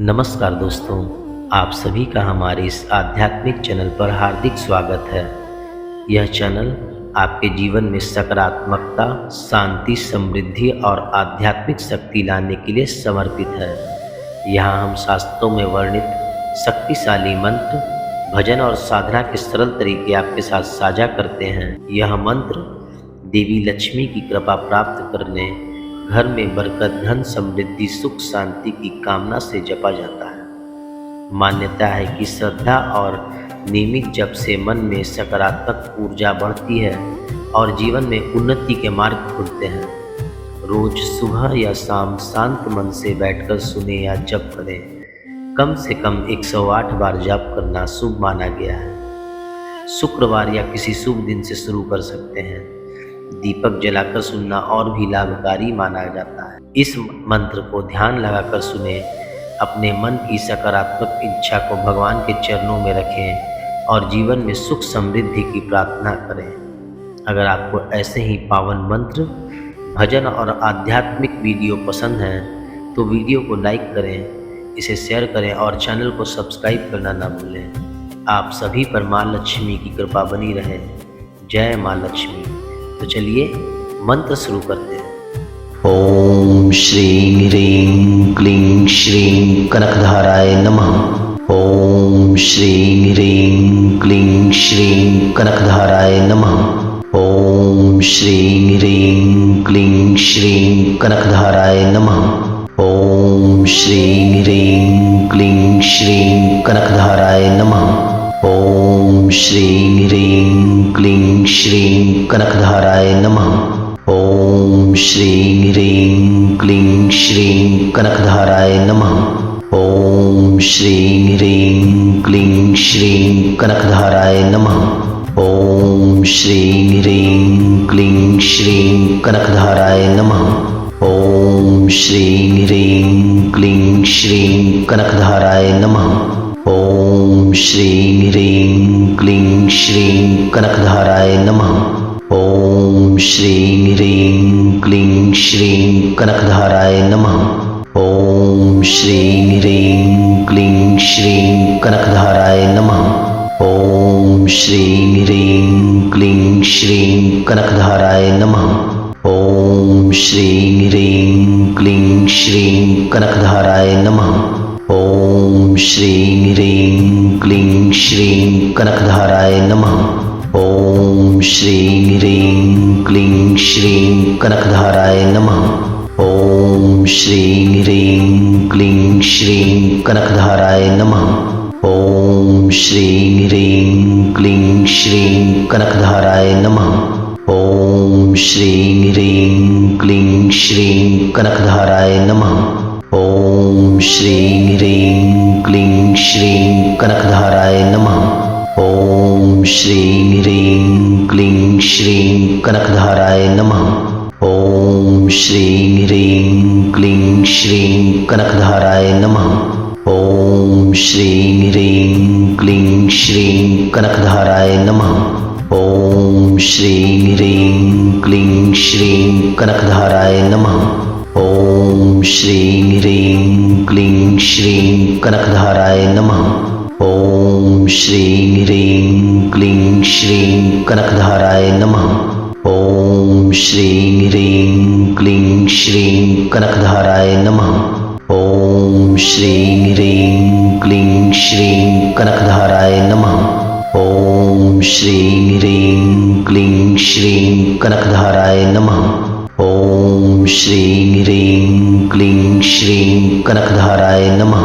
नमस्कार दोस्तों, आप सभी का हमारे इस आध्यात्मिक चैनल पर हार्दिक स्वागत है। यह चैनल आपके जीवन में सकारात्मकता, शांति, समृद्धि और आध्यात्मिक शक्ति लाने के लिए समर्पित है। यहाँ हम शास्त्रों में वर्णित शक्तिशाली मंत्र, भजन और साधना के सरल तरीके आपके साथ साझा करते हैं। यह मंत्र देवी लक्ष्मी की कृपा प्राप्त करने, घर में बरकत, धन, समृद्धि, सुख, शांति की कामना से जपा जाता है। मान्यता है कि श्रद्धा और नियमित जप से मन में सकारात्मक ऊर्जा बढ़ती है और जीवन में उन्नति के मार्ग खुलते हैं। रोज सुबह या शाम शांत मन से बैठकर सुने या जप करें। कम से कम 108 बार जप करना शुभ माना गया है। शुक्रवार या किसी शुभ दिन से शुरू कर सकते हैं। दीपक जलाकर सुनना और भी लाभकारी माना जाता है। इस मंत्र को ध्यान लगाकर सुने, अपने मन की सकारात्मक इच्छा को भगवान के चरणों में रखें और जीवन में सुख समृद्धि की प्रार्थना करें। अगर आपको ऐसे ही पावन मंत्र, भजन और आध्यात्मिक वीडियो पसंद हैं तो वीडियो को लाइक करें, इसे शेयर करें और चैनल को सब्सक्राइब करना ना भूलें। आप सभी पर माँ लक्ष्मी की कृपा बनी रहे। जय माँ लक्ष्मी। तो चलिए मंत्र शुरू करते हैं। ओम श्रीं ह्रीं क्लीं श्रीं कनकधाराय नमः। ओम श्रीं ह्रीं क्लीं श्रीं कनकधाराय नमः। ओम श्रीं ह्रीं क्लीं श्रीं कनकधाराय नमः। ओम श्रीं ह्रीं क्लीं श्रीं कनकधाराय नमः। ओम श्रीं ह्रीं क्लीं श्रीं कनकधाराय नमः। ओम श्रीं ह्रीं क्लीं श्रीं कनकधाराय नमः। ओम श्रीं ह्रीं क्लीं श्रीं कनकधाराय नमः। ओम श्रीं ह्रीं क्लीं श्रीं कनकधाराय नमः। ओम श्रीं ह्रीं क्लीं श्रीं कनकधाराय नमः। ओम श्रीं ह्रीं क्लीं श्रीं कनकधाराय नमः। ओम श्रीं ह्रीं क्लीं श्रीं कनकधाराय नमः। ओम श्रीं ह्रीं क्लीं श्रीं कनकधाराय नमः। ओम श्रीं ह्रीं क्लीं श्रीं कनकधाराय नमः। ओम श्रीं ह्रीं क्लीं श्रीं कनकधाराय नमः। ओम श्रीं ह्रीं क्लीं श्रीं कनकधाराय नमः। ओम श्रीं ह्रीं क्लीं श्रीं कनकधाराय नमः। ओम श्रीं ह्रीं क्लीं श्रीं कनकधाराय नमः। ओम श्रीं ह्रीं क्लीं श्रीं कनकधाराय नमः। ओम श्रीं ह्रीं क्लीं श्रीं कनकधाराय नमः। ओम श्रीं ह्रीं क्लीं श्रीं कनकधाराय नमः। ओम श्रीं ह्रीं क्लीं श्रीं कनकधाराय नमः। ओम श्रीं ह्रीं क्लीं श्रीं कनकधाराय नमः। ओम श्रीं ह्रीं क्लीं श्रीं कनकधाराय नमः। ओम श्रीं ह्रीं क्लीं श्रीं कनकधाराय नमः। ओम श्रीं ह्रीं क्लीं श्रीं कनकधाराय नमः। ओम श्रीं ह्रीं क्लीं श्रीं कनकधाराय नमः। ओम श्रीं ह्रीं क्लीं श्रीं कनकधाराय नमः। ओम श्रीं ह्रीं क्लीं श्रीं कनकधाराय नमः। ओम श्रीं ह्रीं क्लीं श्रीं कनकधाराय नमः। ओम श्रीं ह्रीं क्लीं श्रीं कनकधाराय नमः।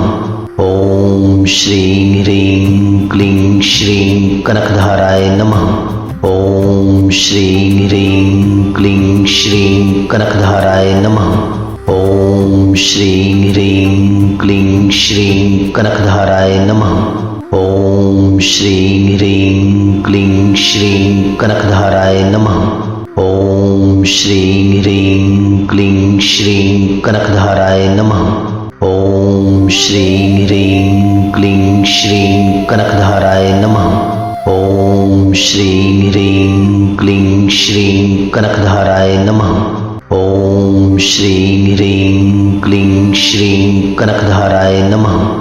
ओम श्रीं ह्रीं क्लीं श्रीं कनकधाराय नमः। ओम श्रीं ह्रीं क्लीं श्रीं कनकधाराय नमः। ओम श्रीं ह्रीं क्लीं श्रीं कनकधाराय नमः। ओम श्रीं ह्रीं क्लीं श्रीं कनकधाराय नमः। ओम श्रीं ह्रीं क्लीं श्रीं कनकधाराय नमः। ओम श्रीं ह्रीं क्लीं श्रीं कनकधाराय नमः। ओम श्रीं ह्रीं क्लीं श्रीं कनकधाराय नमः। ओम श्रीं ह्रीं क्लीं श्रीं कनकधाराय नमः।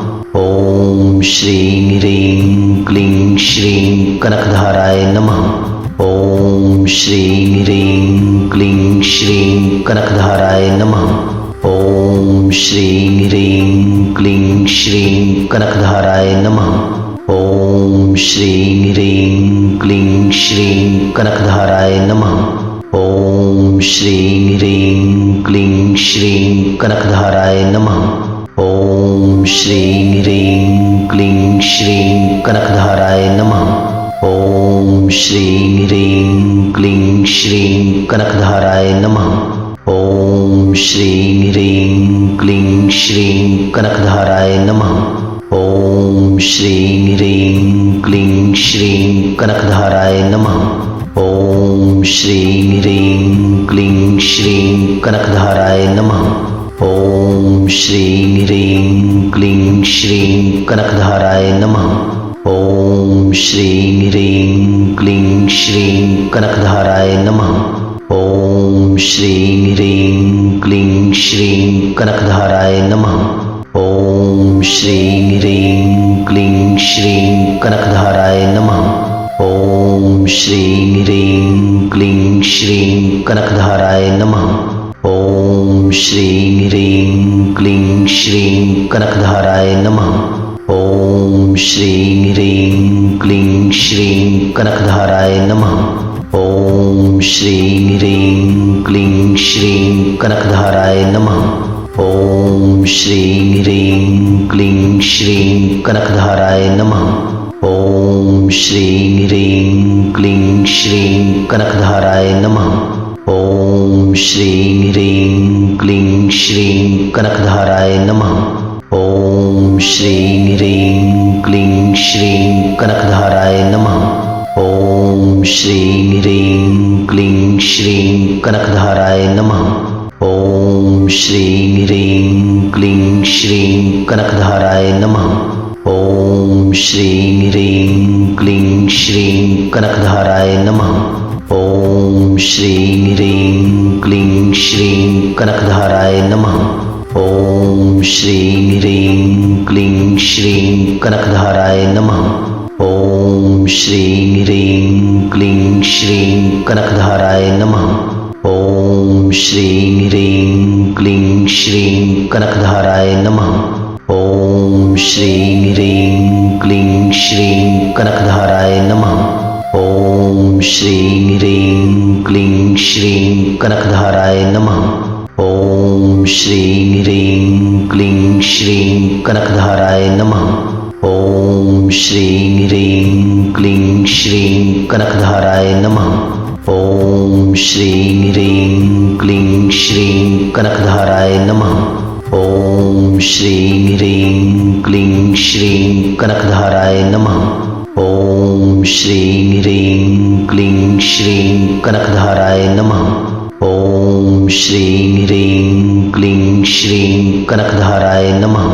श्रीं ह्रीं क्लीं श्रीं कनकधाराय नमः। ओम श्रीं ह्रीं क्लीं श्रीं कनकधाराय नमः। ओम श्रीं ह्रीं क्लीं श्रीं कनकधाराय नमः। ओम श्रीं ह्रीं क्लीं श्रीं कनकधाराय नमः। ओम श्रीं ह्रीं क्लीं श्रीं कनकधाराय नमः। ओम श्रीं ह्रीं क्लीं श्रीं कनकधाराय नमः। ओम श्रीं ह्रीं क्लीं श्रीं कनकधाराय नमः। ओम श्रीं ह्रीं क्लीं श्रीं कनकधाराय नमः। ओम श्रीं ह्रीं क्लीं श्रीं कनकधाराय नमः। ओम श्रीं ह्रीं क्लीं श्रीं कनकधाराय नमः। ओम श्रीं ह्रीं क्लीं श्रीं कनकधाराय नमः। ओम श्रीं ह्रीं क्लीं श्रीं कनकधाराय नमः। ओम श्रीं ह्रीं क्लीं श्रीं कनकधाराय नमः। ओम श्रीं ह्रीं क्लीं श्रीं कनकधाराय नमः। ओम श्रीं ह्रीं क्लीं श्रीं कनकधाराय नमः। ओम श्रीं ह्रीं क्लीं श्रीं कनकधाराय नमः। ओम श्रीं ह्रीं क्लीं श्रीं कनकधाराय नमः। ओम श्रीं ह्रीं क्लीं श्रीं कनकधाराय नमः। ओम श्रीं ह्रीं क्लीं श्रीं कनकधाराय नमः। ओम श्रीं ह्रीं क्लीं श्रीं कनकधाराय नमः। ओम श्रीं ह्रीं क्लीं श्रीं कनकधाराय नमः। ओम श्रीं ह्रीं क्लीं श्रीं कनकधाराय नमः। ओम श्रीं ह्रीं क्लीं श्रीं कनकधाराय नमः। ओम श्रीं ह्रीं क्लीं श्रीं कनकधाराय नमः। ओम श्रीं ह्रीं क्लीं श्रीं कनकधाराय नमः। ओम श्रीं ह्रीं क्लीं श्रीं कनकधाराय नमः। ओम श्रीं ह्रीं क्लीं श्रीं कनकधाराय नमः। ओम श्रीं ह्रीं क्लीं श्रीं कनकधाराय नमः। ओम श्रीं ह्रीं क्लीं श्रीं कनकधाराय नमः। ओम श्रीं ह्रीं क्लीं श्रीं कनकधाराय नमः। ओम श्रीं ह्रीं क्लीं श्रीं कनकधाराय नमः। ओम श्रीं ह्रीं क्लीं श्रीं कनकधाराय नमः। ओम श्रीं ह्रीं क्लीं श्रीं कनकधाराय नमः। ओम श्रीं ह्रीं क्लीं श्रीं कनकधाराय नमः। ओम श्रीं ह्रीं क्लीं श्रीं कनकधाराय नमः। ओम श्रीं ह्रीं क्लीं श्रीं कनकधाराय नमः। ओम श्रीं ह्रीं क्लीं श्रीं कनकधाराय नमः। ओम श्रीं ह्रीं क्लीं श्रीं कनकधाराय नमः।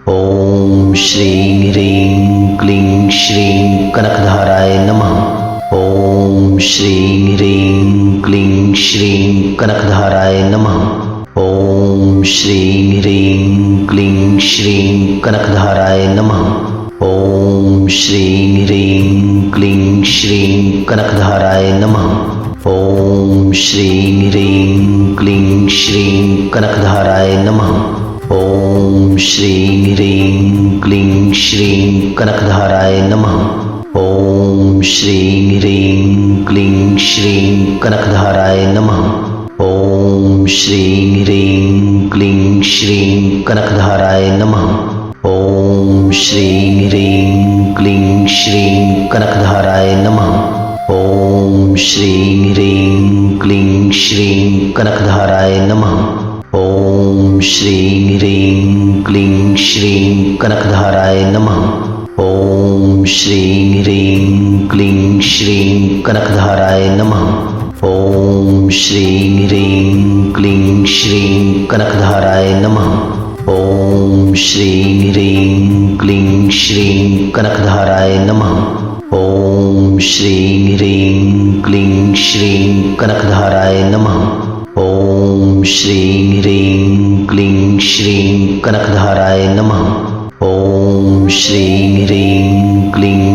ओम श्रीं ह्रीं क्लीं श्रीं कनकधाराय नमः। ओम श्रीं ह्रीं क्लीं श्रीं कनकधाराय नमः। ओम श्रीं ह्रीं क्लीं श्रीं कनकधाराय नमः। ओम श्रीं ह्रीं क्लीं श्रीं कनकधाराय नमः। ओम श्रीं ह्रीं क्लीं श्रीं कनकधाराय नमः। ओम श्रीं ह्रीं क्लीं श्रीं कनकधाराय नमः। ओम श्रीं ह्रीं क्लीं श्रीं कनकधाराय नमः। ओम श्रीं ह्रीं क्लीं श्रीं कनकधाराय नमः। ओम श्रीं ह्रीं क्लीं श्रीं कनकधाराय नमः। ओम श्रीं ह्रीं क्लीं श्रीं कनकधाराय नमः। ओम श्रीं ह्रीं क्लीं श्रीं कनकधाराय नमः। ओम श्रीं ह्रीं क्लीं श्रीं कनकधाराय नमः। ओम श्रीं ह्रीं क्लीं श्रीं कनकधाराय नमः। ओम श्रीं ह्रीं क्लीं श्रीं कनकधाराय नमः। ओम श्रीं ह्रीं क्लीं श्रीं कनकधाराय नमः। ओम श्रीं ह्रीं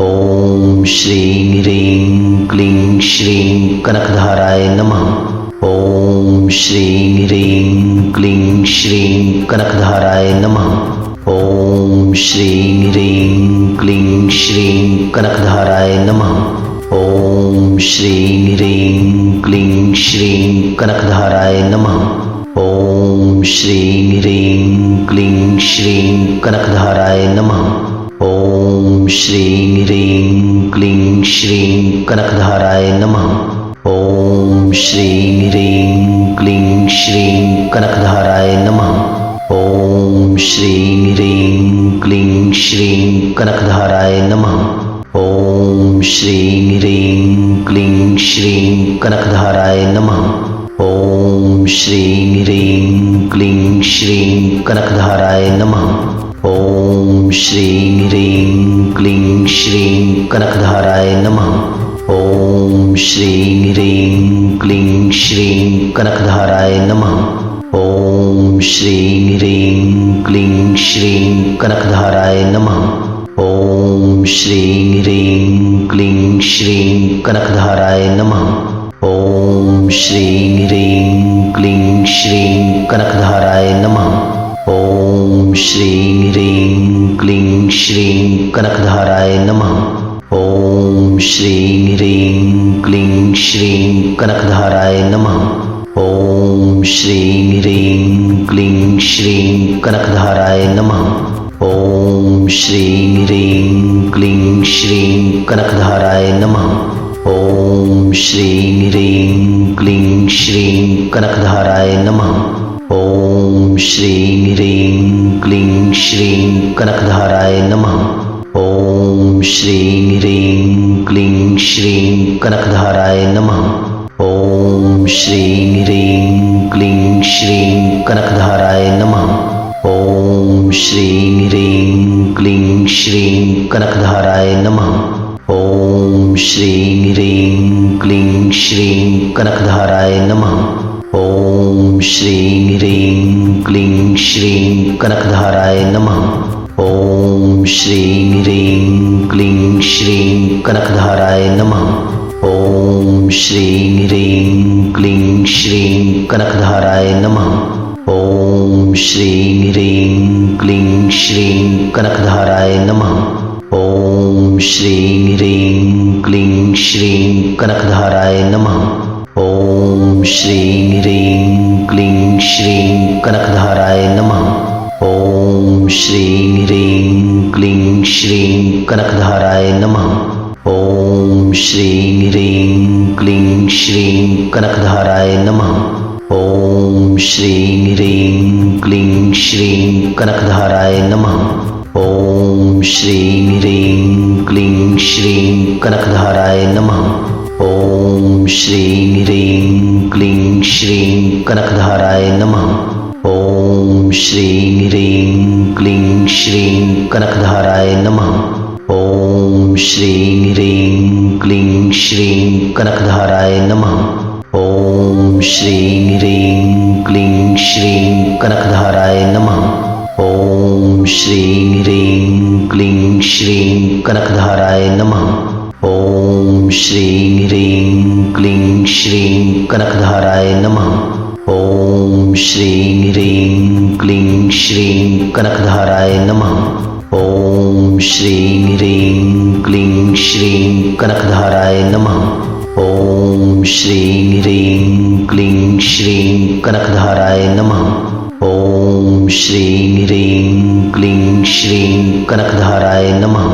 ओम श्रीं ह्रीं क्लीं श्रीं कनकधाराय नमः। ओम श्रीं ह्रीं क्लीं श्रीं कनकधाराय नमः। ओम श्रीं ह्रीं क्लीं श्रीं कनकधाराय नमः। ओम श्रीं ह्रीं क्लीं श्रीं कनकधाराय नमः। ओम श्रीं ह्रीं क्लीं श्रीं कनकधाराय नमः। ओम श्रीं ह्रीं क्लीं श्रीं कनकधाराय नमः। ओम श्रीं ह्रीं क्लीं श्रीं कनकधाराय नमः। ओम श्रीं ह्रीं क्लीं श्रीं कनकधाराय नमः। ओम श्रीं ह्रीं क्लीं श्रीं कनकधाराय नमः। ओम श्रीं ह्रीं क्लीं श्रीं कनकधाराय नमः। ओम श्रीं ह्रीं क्लीं श्रीं कनकधाराय नमः। ओम श्रीं ह्रीं क्लीं श्रीं कनकधाराय नमः। ओम श्रीं ह्रीं क्लीं श्रीं कनकधाराय नमः। ओम श्रीं ह्रीं क्लीं श्रीं कनकधाराय नमः। ओम श्रीं ह्रीं क्लीं श्रीं कनकधाराय नमः। ओम श्रीं ह्रीं क्लीं श्रीं कनकधाराय नमः। ओम श्रीं ह्रीं क्लीं श्रीं कनकधाराय नमः। ओम श्रीं ह्रीं क्लीं श्रीं कनकधाराय नमः। ओम श्रीं ह्रीं क्लीं श्रीं कनकधाराय नमः। ओम श्रीं ह्रीं क्लीं श्रीं कनकधाराय नमः। ओम श्रीं ह्रीं क्लीं श्रीं कनकधाराय नमः। ओम श्रीं ह्रीं क्लीं श्रीं कनकधाराय नमः। ओम श्रीं ह्रीं क्लीं श्रीं कनकधाराय नमः। ओम श्रीं ह्रीं क्लीं श्रीं कनकधाराय नमः। ओम श्रीं ह्रीं क्लीं श्रीं कनकधाराय नमः। ओम श्रीं ह्रीं क्लीं श्रीं कनकधाराय नमः। ओम श्रीं ह्रीं क्लीं श्रीं कनकधाराय नमः। ओम श्रीं ह्रीं क्लीं श्रीं कनकधाराय नमः। ओम श्रीं ह्रीं क्लीं श्रीं कनकधाराय नमः। ओम श्रीं ह्रीं क्लीं श्रीं कनकधाराय नमः। ओम श्रीं ह्रीं क्लीं श्रीं कनकधाराय नमः। ओम श्रीं ह्रीं क्लीं श्रीं कनकधाराय नमः। ओम श्रीं ह्रीं क्लीं श्रीं कनकधाराय नमः। ओम श्रीं ह्रीं क्लीं श्रीं कनकधाराय नमः। ओम श्रीं ह्रीं क्लीं श्रीं कनकधाराय नमः। ओम श्रीं ह्रीं क्लीं श्रीं कनकधाराय नमः। ओम श्रीं ह्रीं क्लीं श्रीं कनकधाराय नमः। ओम श्रीं ह्रीं क्लीं श्रीं कनकधाराय नमः। ओम श्रीं ह्रीं क्लीं श्रीं कनकधाराय नमः। ओम श्रीं ह्रीं क्लीं श्रीं कनकधाराय नमः। ओम श्रीं ह्रीं क्लीं श्रीं कनकधाराय नमः। ओम श्रीं ह्रीं क्लीं श्रीं कनकधाराय नमः। ओम श्रीं ह्रीं क्लीं श्रीं कनकधाराय नमः। ओम श्रीं ह्रीं क्लीं श्रीं कनकधाराय नमः। ओम श्रीं ह्रीं क्लीं श्रीं कनकधाराय नमः।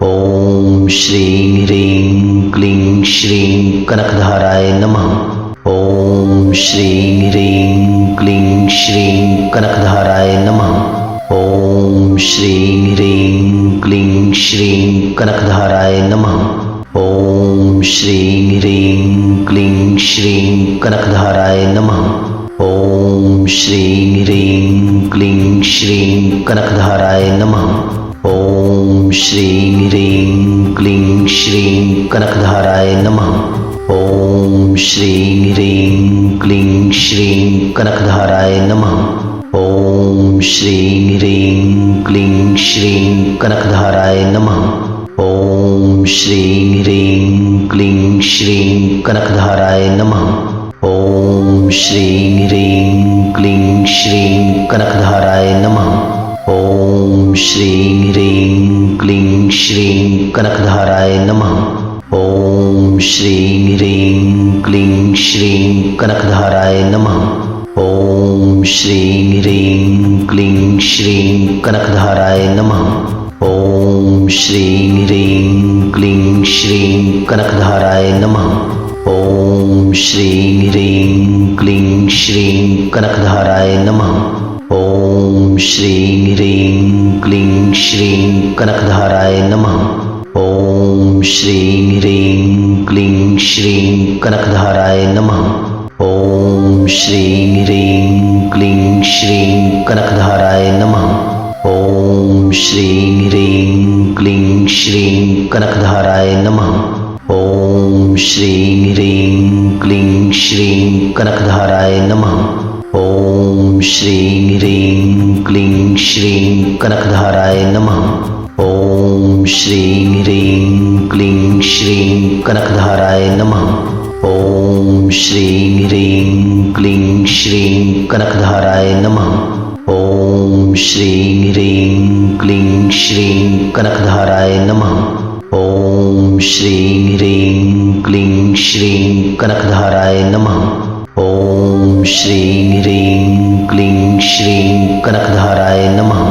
ओम श्रीं ह्रीं क्लीं श्रीं कनकधाराय नमः। ओम श्रीं ह्रीं क्लीं श्रीं कनकधाराय नमः। ओम श्रीं ह्रीं क्लीं श्रीं कनकधाराय नमः। ओम श्रीं ह्रीं क्लीं श्रीं कनकधाराय नमः। ओम श्रीं ह्रीं क्लीं श्रीं कनकधाराय नमः। ओम श्रीं ह्रीं क्लीं श्रीं कनकधाराय नमः। ओम श्रीं ह्रीं क्लीं श्रीं कनकधाराय नमः। ओम श्रीं ह्रीं क्लीं श्रीं कनकधाराय नमः। ओम श्रीं ह्रीं क्लीं श्रीं कनकधाराय नमः। ओम श्रीं ह्रीं क्लीं श्रीं कनकधाराय नमः। ओम श्रीं ह्रीं क्लीं श्रीं कनकधाराय नमः। ओम श्रीं ह्रीं क्लीं श्रीं कनकधाराय नमः। ओम श्रीं ह्रीं क्लीं श्रीं कनकधाराय नमः। ओम श्रीं ह्रीं क्लीं श्रीं कनकधाराय नमः। ओम श्रीं ह्रीं क्लीं श्रीं कनकधाराय नमः। ओम श्रीं ह्रीं क्लीं श्रीं कनकधाराय नमः। ओम श्रीं ह्रीं क्लीं श्रीं कनकधाराय नमः। ओम श्रीं ह्रीं क्लीं श्रीं कनकधाराय नमः। ओम श्रीं ह्रीं क्लीं श्रीं कनकधाराय नमः। ओम श्रीं ह्रीं क्लीं श्रीं कनकधाराय नमः। ओम श्रीं ह्रीं क्लीं श्रीं कनकधाराय नमः। ओम श्रीं ह्रीं क्लीं श्रीं कनकधाराय नमः। ओम श्रीं ह्रीं क्लीं श्रीं कनकधाराय नमः। ओम श्रीं ह्रीं क्लीं श्रीं कनकधाराय नमः। ओम श्रीं ह्रीं क्लीं श्रीं कनकधाराय नमः। ओम श्रीं ह्रीं क्लीं श्रीं कनकधाराय नमः।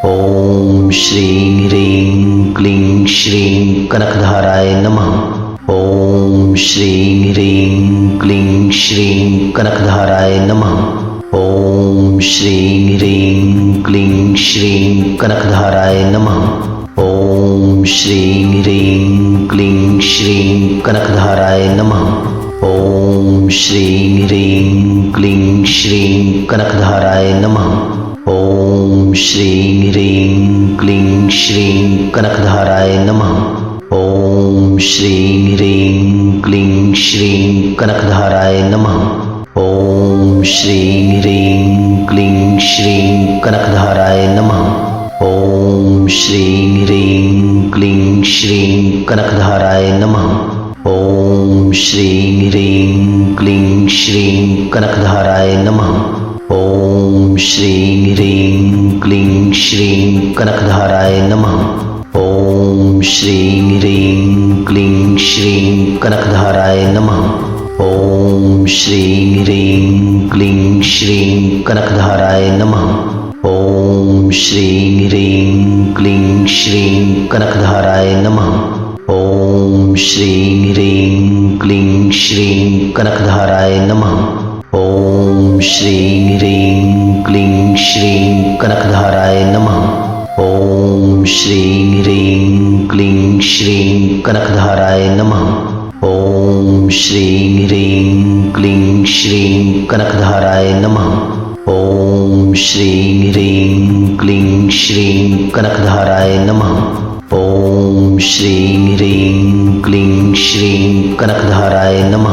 ओम श्रीं ह्रीं क्लीं श्रीं कनकधाराय नमः। ओम श्रीं ह्रीं क्लीं श्रीं कनकधाराय नमः। ओम श्रीं ह्रीं क्लीं श्रीं कनकधाराय नमः। ओम श्रीं ह्रीं क्लीं श्रीं कनकधाराय नमः। ओम श्रीं ह्रीं क्लीं श्रीं कनकधाराय नमः। ओम श्रीं ह्रीं क्लीं श्रीं कनकधाराय नमः। ओम श्रीं ह्रीं क्लीं श्रीं कनकधाराय नमः। ओम श्रीं ह्रीं क्लीं श्रीं कनकधाराय नमः। ओम श्रीं ह्रीं क्लीं श्रीं कनकधाराय नमः। ओम श्रीं ह्रीं क्लीं श्रीं कनकधाराय नमः। ओम श्रीं ह्रीं क्लीं श्रीं कनकधाराय नमः। ओम श्रीं ह्रीं क्लीं श्रीं कनकधाराय नमः। ओम श्रीं ह्रीं क्लीं श्रीं कनकधाराय नमः। ओम श्रीं ह्रीं क्लीं श्रीं कनकधाराय नमः। ओम श्रीं ह्रीं क्लीं श्रीं कनकधाराय नमः। ओम श्रीं ह्रीं क्लीं श्रीं कनकधाराय नमः। ओम श्रीं ह्रीं क्लीं श्रीं कनकधाराय नमः। ओम श्रीं ह्रीं क्लीं श्रीं कनकधाराय नमः। ओम श्रीं ह्रीं क्लीं श्रीं कनकधाराय नमः। ओम श्रीं ह्रीं क्लीं श्रीं कनकधाराय नमः। ओम श्रीं ह्रीं क्लीं श्रीं कनकधाराय नमः।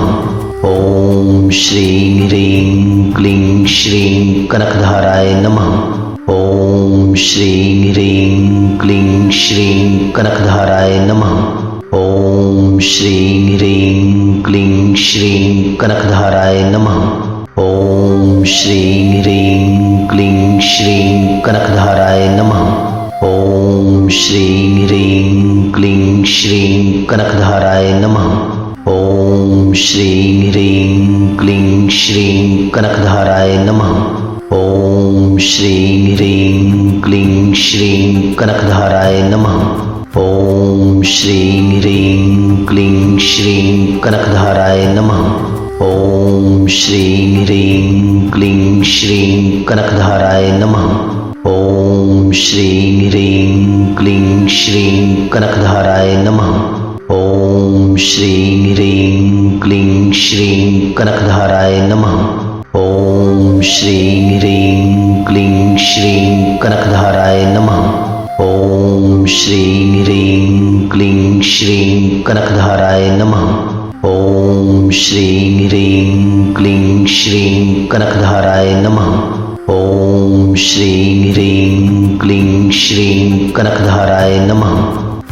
ओम श्रीं ह्रीं क्लीं श्रीं कनकधाराय नमः। ओम श्रीं ह्रीं क्लीं श्रीं कनकधाराय नमः। ओम श्रीं ह्रीं क्लीं श्रीं कनकधाराय नमः। ओम श्रीं ह्रीं क्लीं श्रीं कनकधाराय नमः। ओम श्रीं ह्रीं क्लीं श्रीं कनकधाराय नमः। ओम श्रीं ह्रीं क्लीं श्रीं कनकधाराय नमः। ओम श्रीं ह्रीं क्लीं श्रीं कनकधाराय नमः। ओम श्रीं ह्रीं क्लीं श्रीं कनकधाराय नमः। ओम श्रीं ह्रीं क्लीं श्रीं कनकधाराय नमः। ओम श्रीं ह्रीं क्लीं श्रीं कनकधाराय नमः। ओम श्रीं ह्रीं क्लीं श्रीं कनकधाराय नमः। ओम श्रीं ह्रीं क्लीं श्रीं कनकधाराय नमः। ओम श्रीं ह्रीं क्लीं श्रीं कनकधाराय नमः। ओम श्रीं ह्रीं क्लीं श्रीं कनकधाराय नमः।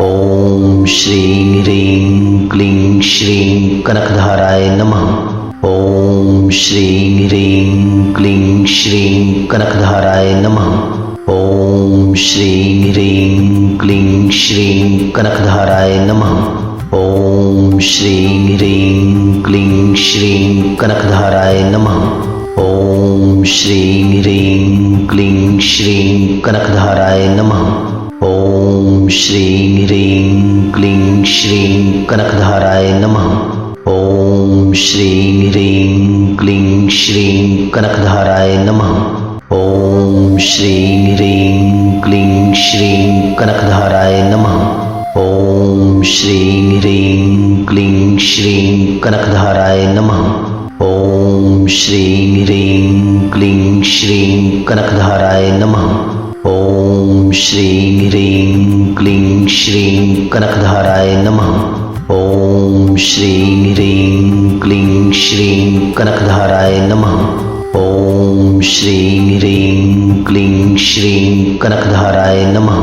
ओम श्रीं ह्रीं क्लीं श्रीं कनकधाराय नमः। ओम श्रीं ह्रीं क्लीं श्रीं कनकधाराय नमः। ओम श्रीं ह्रीं क्लीं श्रीं कनकधाराय नमः। ओम श्रीं ह्रीं क्लीं श्रीं कनकधाराय नमः। ओम श्रीं ह्रीं क्लीं श्रीं कनकधाराय नमः। ओम श्रीं ह्रीं क्लीं श्रीं कनकधाराय नमः। ओम श्रीं ह्रीं क्लीं श्रीं कनकधाराय नमः। ओम श्रीं ह्रीं क्लीं श्रीं कनकधाराय नमः। ओम श्रीं ह्रीं क्लीं श्रीं कनकधाराय नमः। ओम श्रीं ह्रीं क्लीं श्रीं कनकधाराय नमः। ओम श्रीं ह्रीं क्लीं श्रीं कनकधाराय नमः। ओम श्रीं ह्रीं क्लीं श्रीं कनकधाराय नमः। ओम श्रीं ह्रीं क्लीं श्रीं कनकधाराय नमः।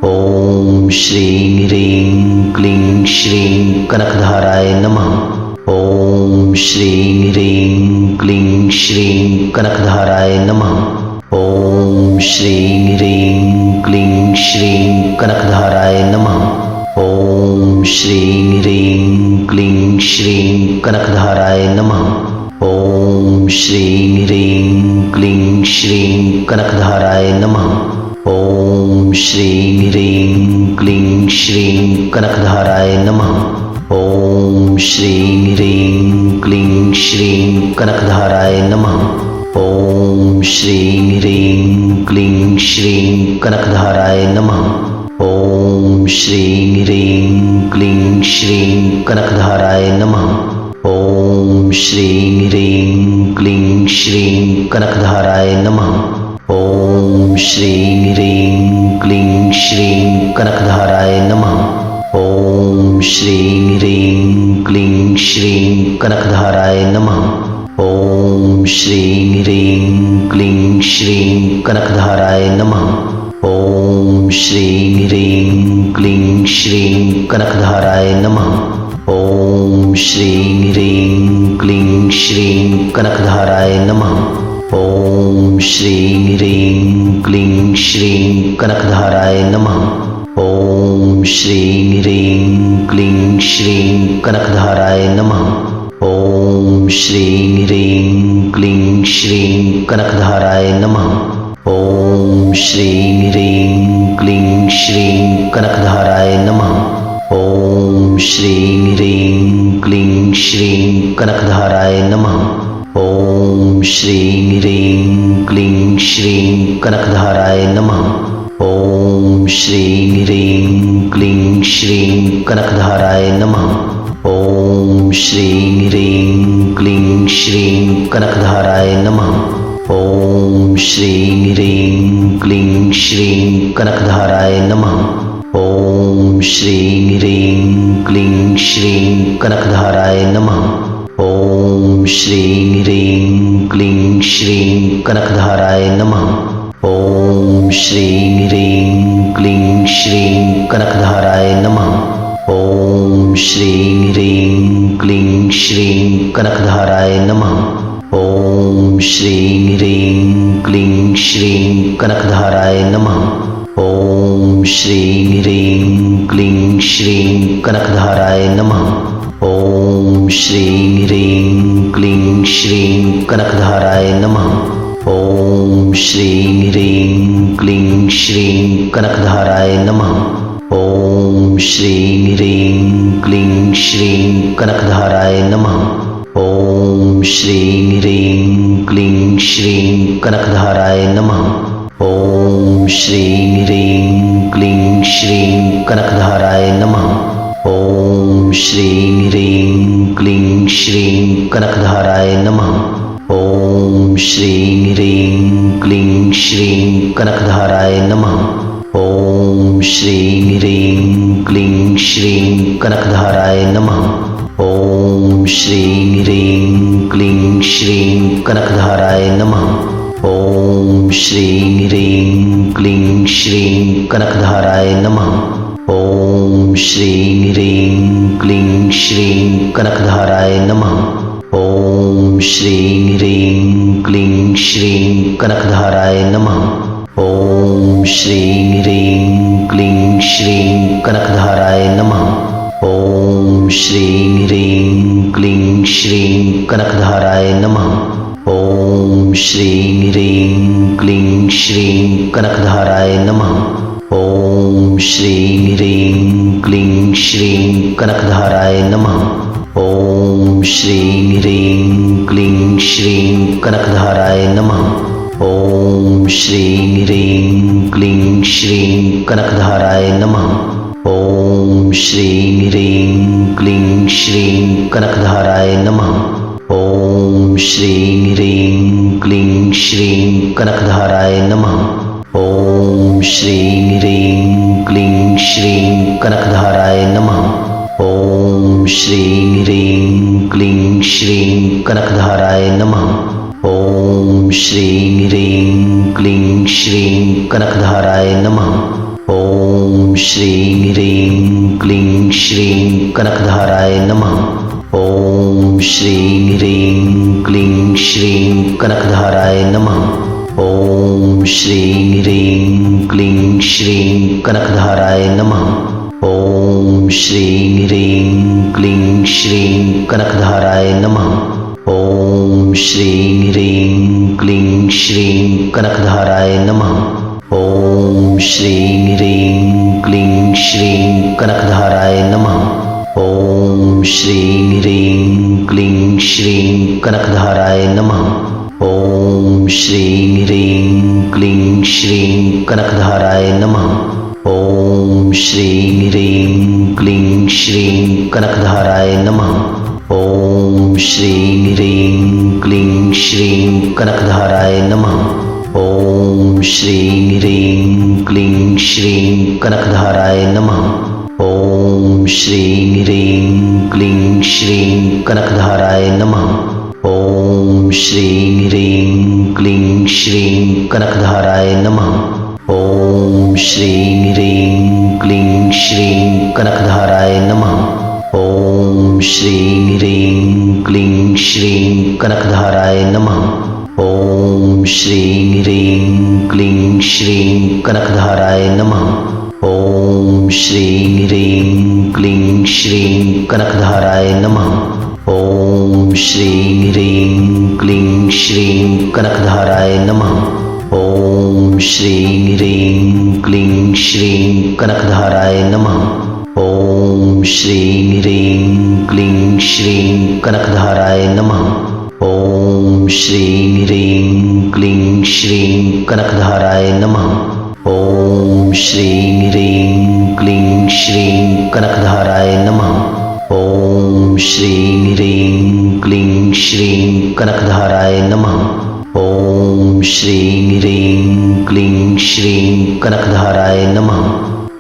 ओम श्रीं ह्रीं क्लीं श्रीं कनकधाराय नमः। ओम श्रीं ह्रीं क्लीं श्रीं कनकधाराय नमः। ओम श्रीं ह्रीं क्लीं श्रीं कनकधाराय नमः। ओम श्रीं ह्रीं क्लीं श्रीं कनकधाराय नमः। ओम श्रीं ह्रीं क्लीं श्रीं कनकधाराय नमः। ओम श्रीं ह्रीं क्लीं श्रीं कनकधाराय नमः। ओम श्रीं ह्रीं क्लीं श्रीं कनकधाराय नमः। ओम श्रीं ह्रीं क्लीं श्रीं कनकधाराय नमः। ओम श्रीं ह्रीं क्लीं श्रीं कनकधाराय नमः। ओम श्रीं ह्रीं क्लीं श्रीं कनकधाराय नमः। ओम श्रीं ह्रीं क्लीं श्रीं कनकधाराय नमः। ओम श्रीं ह्रीं क्लीं श्रीं कनकधाराय नमः। ओम श्रीं ह्रीं क्लीं श्रीं कनकधाराय नमः। ओम श्रीं ह्रीं क्लीं श्रीं कनकधाराय नमः। ओम श्रीं ह्रीं क्लीं श्रीं कनकधाराय नमः। ओम श्रीं ह्रीं क्लीं श्रीं कनकधाराय नमः। ओम श्रीं ह्रीं क्लीं श्रीं कनकधाराय नमः। ओम श्रीं ह्रीं क्लीं श्रीं कनकधाराय नमः। ओम श्रीं ह्रीं क्लीं श्रीं कनकधाराय नमः। ओम श्रीं ह्रीं क्लीं श्रीं कनकधाराय नमः। ओम श्रीं ह्रीं क्लीं श्रीं कनकधाराय नमः। ओम श्रीं ह्रीं क्लीं श्रीं कनकधाराय नमः। ओम श्रीं ह्रीं क्लीं श्रीं कनकधाराय नमः। ओम श्रीं ह्रीं क्लीं श्रीं कनकधाराय नमः। ओम श्रीं ह्रीं क्लीं श्रीं कनकधाराय नमः। ओम श्रीं ह्रीं क्लीं श्रीं कनकधाराय नमः। ओम श्रीं ह्रीं क्लीं श्रीं कनकधाराय नमः। ओम श्रीं ह्रीं क्लीं श्रीं कनकधाराय नमः। ओम श्रीं ह्रीं क्लीं श्रीं कनकधाराय नमः। ओम श्रीं ह्रीं क्लीं श्रीं कनकधाराय नमः। ओम श्रीं ह्रीं क्लीं श्रीं कनकधाराय नमः। ओम श्रीं ह्रीं क्लीं श्रीं कनकधाराय नमः। ओम श्रीं ह्रीं क्लीं श्रीं कनकधाराय नमः। ओम श्रीं ह्रीं क्लीं श्रीं कनकधाराय नमः। ओम श्रीं ह्रीं क्लीं श्रीं कनकधाराय नमः। ओम श्रीं ह्रीं क्लीं श्रीं कनकधाराय नमः। ओम श्रीं ह्रीं क्लीं श्रीं कनकधाराय नमः। ओम श्रीं ह्रीं क्लीं श्रीं कनकधाराय नमः। ओम श्रीं ह्रीं क्लीं श्रीं कनकधाराय नमः। ओम श्रीं ह्रीं क्लीं श्रीं कनकधाराय नमः। ओम श्रीं ह्रीं क्लीं श्रीं कनकधाराय नमः। ओम श्रीं ह्रीं क्लीं श्रीं कनकधाराय नमः। ओम श्रीं ह्रीं क्लीं श्रीं कनकधाराय नमः। ओम श्रीं ह्रीं क्लीं श्रीं कनकधाराय नमः। ओम श्रीं ह्रीं क्लीं श्रीं कनकधाराय नमः। ओम श्रीं ह्रीं क्लीं श्रीं कनकधाराय नमः। ओम श्रीं ह्रीं क्लीं श्रीं कनकधाराय नमः। ओम श्रीं ह्रीं क्लीं श्रीं कनकधाराय नमः। ओम श्रीं ह्रीं क्लीं श्रीं कनकधाराय नमः। ओम श्रीं ह्रीं क्लीं श्रीं कनकधाराय नमः। ओम श्रीं ह्रीं क्लीं श्रीं कनकधाराय नमः। ओम श्रीं ह्रीं क्लीं श्रीं कनकधाराय नमः। ओम श्रीं ह्रीं क्लीं श्रीं कनकधाराय नमः। ओम श्रीं ह्रीं क्लीं श्रीं कनकधाराय नमः। ओम श्रीं ह्रीं क्लीं श्रीं कनकधाराय नमः। ओम श्रीं ह्रीं क्लीं श्रीं कनकधाराय नमः। ओम श्रीं ह्रीं क्लीं श्रीं कनकधाराय नमः। ओम श्रीं ह्रीं क्लीं श्रीं कनकधाराय नमः। ओम श्रीं ह्रीं क्लीं श्रीं कनकधाराय नमः। ओम श्रीं ह्रीं क्लीं श्रीं कनकधाराय नमः। ओम श्रीं ह्रीं क्लीं श्रीं कनकधाराय नमः। ओम श्रीं ह्रीं क्लीं श्रीं कनकधाराय नमः। ओम श्रीं ह्रीं क्लीं श्रीं कनकधाराय नमः। ओम श्रीं ह्रीं क्लीं श्रीं कनकधाराय नमः। ओम श्रीं ह्रीं क्लीं श्रीं कनकधाराय नमः। ओम श्रीं ह्रीं क्लीं श्रीं कनकधाराय नमः। ओम श्रीं ह्रीं क्लीं श्रीं कनकधाराय नमः। ओम श्रीं ह्रीं क्लीं श्रीं कनकधाराय नमः। ओम श्रीं ह्रीं क्लीं श्रीं कनकधाराय नमः। ओम श्रीं ह्रीं क्लीं श्रीं कनकधाराय नमः। ओम श्रीं ह्रीं क्लीं श्रीं कनकधाराय नमः। ओम श्रीं ह्रीं क्लीं श्रीं कनकधाराय नमः। ओम श्रीं ह्रीं क्लीं श्रीं कनकधाराय नमः। ओम श्रीं ह्रीं क्लीं श्रीं कनकधाराय नमः। ओम श्रीं ह्रीं क्लीं श्रीं कनकधाराय नमः। ओम श्रीं ह्रीं क्लीं श्रीं कनकधाराय नमः। ओम श्रीं ह्रीं क्लीं श्रीं कनकधाराय नमः। ओम श्रीं ह्रीं क्लीं श्रीं कनकधाराय नमः।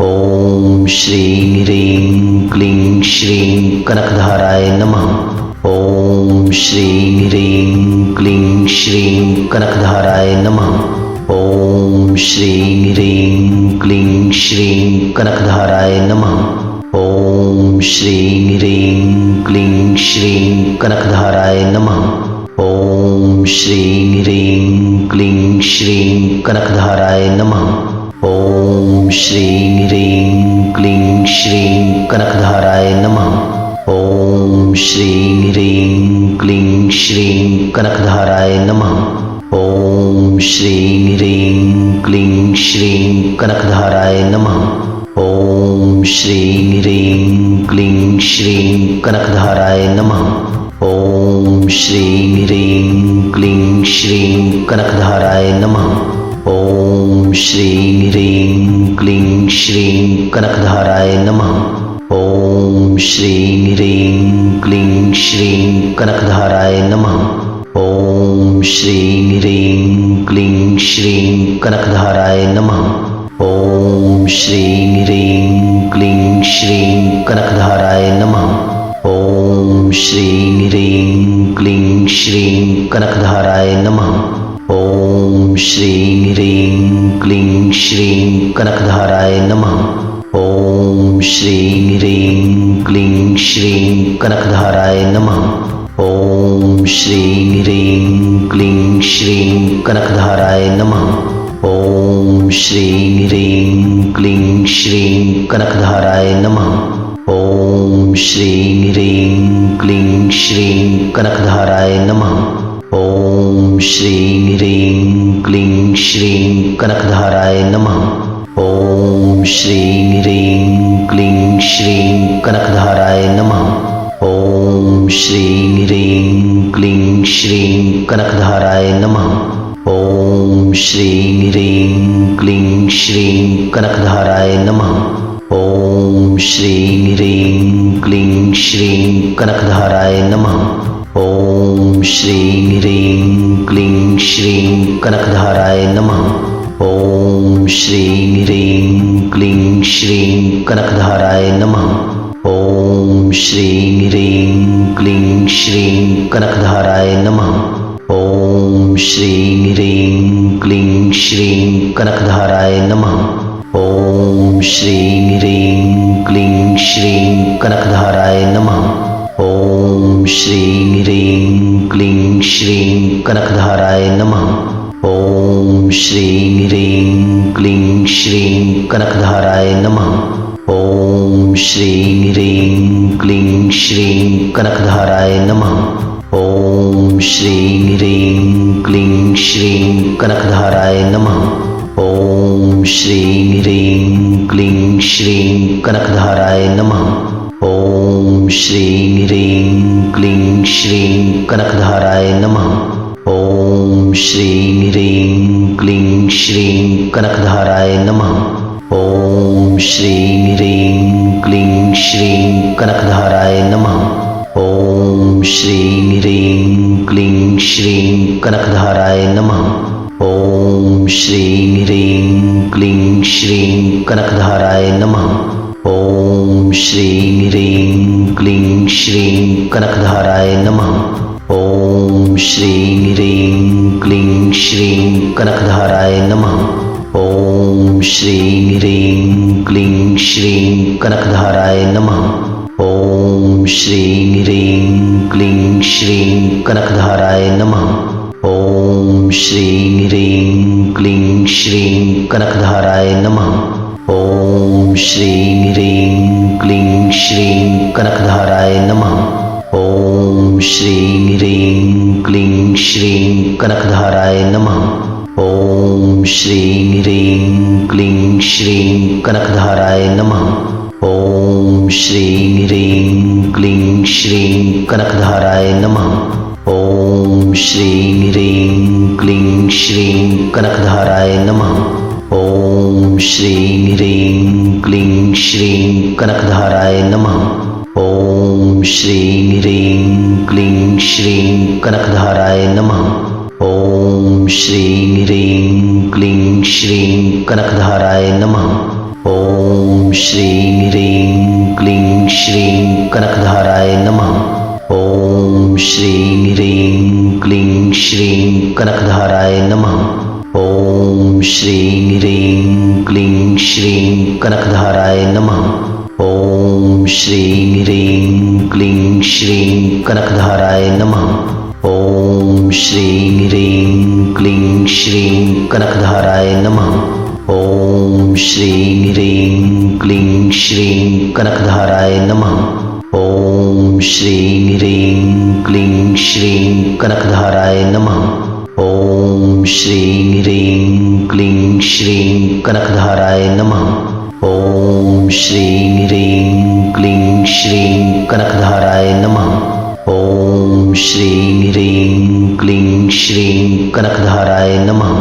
ओम श्रीं ह्रीं क्लीं श्रीं कनकधाराय नमः। ओम श्रीं ह्रीं क्लीं श्रीं कनकधाराय नमः। ओम श्रीं ह्रीं क्लीं श्रीं कनकधाराय नमः। ओम श्रीं ह्रीं क्लीं श्रीं कनकधाराय नमः। ओम श्रीं ह्रीं क्लीं श्रीं कनकधाराय नमः। ओम श्रीं ह्रीं क्लीं श्रीं कनकधाराय नमः। ओम श्रीं ह्रीं क्लीं श्रीं कनकधाराय नमः। ओम श्रीं ह्रीं क्लीं श्रीं कनकधाराय नमः। ओम श्रीं ह्रीं क्लीं श्रीं कनकधाराय नमः। ओम श्रीं ह्रीं क्लीं श्रीं कनकधाराय नमः। ओम श्रीं ह्रीं क्लीं श्रीं कनकधाराय नमः। ओम श्रीं ह्रीं क्लीं श्रीं कनकधाराय नमः। ओम श्रीं ह्रीं क्लीं श्रीं कनकधाराय नमः। ओम श्रीं ह्रीं क्लीं श्रीं कनकधाराय नमः। ओम श्रीं ह्रीं क्लीं श्रीं कनकधाराय नमः। ओम श्रीं ह्रीं क्लीं श्रीं कनकधाराय नमः। ओम श्रीं ह्रीं क्लीं श्रीं कनकधाराय नमः। ओम श्रीं ह्रीं क्लीं श्रीं कनकधाराय नमः। ओम श्रीं ह्रीं क्लीं श्रीं कनकधाराय नमः। ओम श्रीं ह्रीं क्लीं श्रीं कनकधाराय नमः। ओम श्रीं ह्रीं क्लीं श्रीं कनकधाराय नमः। ओम श्रीं ह्रीं क्लीं श्रीं कनकधाराय नमः। ओम श्रीं ह्रीं क्लीं श्रीं कनकधाराय नमः। ओम श्रीं ह्रीं क्लीं श्रीं कनकधाराय नमः। ओम श्रीं ह्रीं क्लीं श्रीं कनकधाराय नमः। ओम श्रीं ह्रीं क्लीं श्रीं कनकधाराय नमः। ओम श्रीं ह्रीं क्लीं श्रीं कनकधाराय नमः। ओम श्रीं ह्रीं क्लीं श्रीं कनकधाराय नमः। ओम श्रीं ह्रीं क्लीं श्रीं कनकधाराय नमः। ओम श्रीं ह्रीं क्लीं श्रीं कनकधाराय नमः। ओम श्रीं ह्रीं क्लीं श्रीं कनकधाराय नमः। ओम श्रीं ह्रीं क्लीं श्रीं कनकधाराय नमः। ओम श्रीं ह्रीं क्लीं श्रीं कनकधाराय नमः। ओम श्रीं ह्रीं क्लीं श्रीं कनकधाराय नमः। ओम श्रीं ह्रीं क्लीं श्रीं कनकधाराय नमः। ओम श्रीं ह्रीं क्लीं श्रीं कनकधाराय नमः। ओम श्रीं ह्रीं क्लीं श्रीं कनकधाराय नमः। ओम श्रीं ह्रीं क्लीं श्रीं कनकधाराय नमः। ओम श्रीं ह्रीं क्लीं श्रीं कनकधाराय नमः। ओम श्रीं ह्रीं क्लीं श्रीं कनकधाराय नमः। ओम श्रीं ह्रीं क्लीं श्रीं कनकधाराय नमः। ओम श्रीं ह्रीं क्लीं श्रीं कनकधाराय नमः। ओम श्रीं ह्रीं क्लीं श्रीं कनकधाराय नमः। ओम श्रीं ह्रीं क्लीं श्रीं कनकधाराय नमः। ओम श्रीं ह्रीं क्लीं श्रीं कनकधाराय नमः। ओम श्रीं ह्रीं क्लीं श्रीं कनकधाराय नमः। ओम श्रीं ह्रीं क्लीं श्रीं कनकधाराय नमः। ओम श्रीं ह्रीं क्लीं श्रीं कनकधाराय नमः। ओम श्रीं ह्रीं क्लीं श्रीं कनकधाराय नमः। ओम श्रीं ह्रीं क्लीं श्रीं कनकधाराय नमः। ओम श्रीं ह्रीं क्लीं श्रीं कनकधाराय नमः। ओम श्रीं ह्रीं क्लीं श्रीं कनकधाराय नमः। ओम श्रीं ह्रीं क्लीं श्रीं कनकधाराय नमः। ओम श्रीं ह्रीं क्लीं श्रीं कनकधाराय नमः। ओम श्रीं ह्रीं क्लीं श्रीं कनकधाराय नमः। ओम श्रीं ह्रीं क्लीं श्रीं कनकधाराय नमः। ओम श्रीं ह्रीं क्लीं श्रीं कनकधाराय नमः। ओम श्रीं ह्रीं क्लीं श्रीं कनकधाराय नमः। ओम श्रीं ह्रीं क्लीं श्रीं कनकधाराय नमः। ओम श्रीं ह्रीं क्लीं श्रीं कनकधाराय नमः। ओम श्रीं ह्रीं क्लीं श्रीं कनकधाराय नमः। ओम श्रीं ह्रीं क्लीं श्रीं कनकधाराय नमः।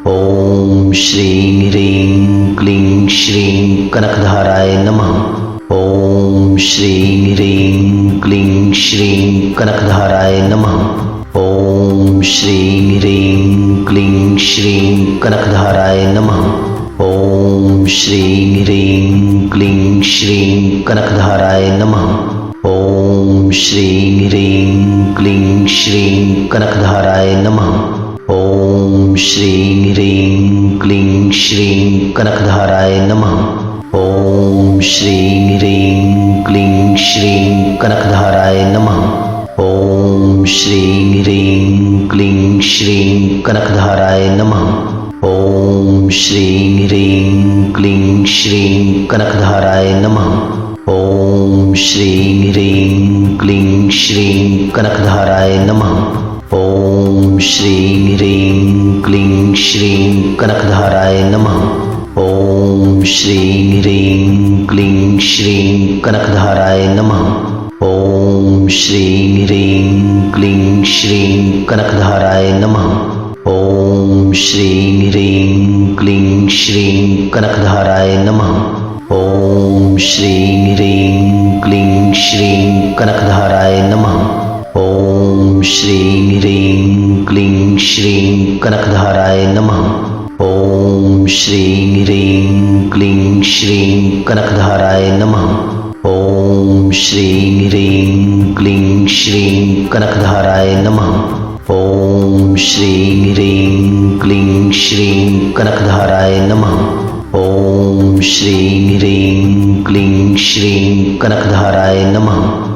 ओम श्रीं ह्रीं क्लीं श्रीं कनकधाराय नमः। ओम श्रीं ह्रीं क्लीं श्रीं कनकधाराय नमः। ओम श्रीं ह्रीं क्लीं श्रीं कनकधाराय नमः। ओम श्रीं ह्रीं क्लीं श्रीं कनकधाराय नमः। ओम श्रीं ह्रीं क्लीं श्रीं कनकधाराय नमः। ओम श्रीं ह्रीं क्लीं श्रीं कनकधाराय नमः। ओम श्रीं ह्रीं क्लीं श्रीं कनकधाराय नमः। ओम श्रीं ह्रीं क्लीं श्रीं कनकधाराय नमः। ओम श्रीं ह्रीं क्लीं श्रीं कनकधाराय नमः। ओम श्रीं ह्रीं क्लीं श्रीं कनकधाराय नमः। ओम श्रीं ह्रीं क्लीं श्रीं कनकधाराय नमः। ओम श्रीं ह्रीं क्लीं श्रीं कनकधाराय नमः। ओम श्रीं ह्रीं क्लीं श्रीं कनकधाराय नमः। ओम श्रीं ह्रीं क्लीं श्रीं कनकधाराय नमः। ओम श्रीं ह्रीं क्लीं श्रीं कनकधाराय नमः। ओम श्रीं ह्रीं क्लीं श्रीं कनकधाराय नमः। ओम श्रीं ह्रीं क्लीं श्रीं कनकधाराय नमः। ओम श्रीं ह्रीं क्लीं श्रीं कनकधाराय नमः। ओम श्रीं ह्रीं क्लीं श्रीं कनकधाराय नमः। ओम श्रीं ह्रीं क्लीं श्रीं कनकधाराय नमः।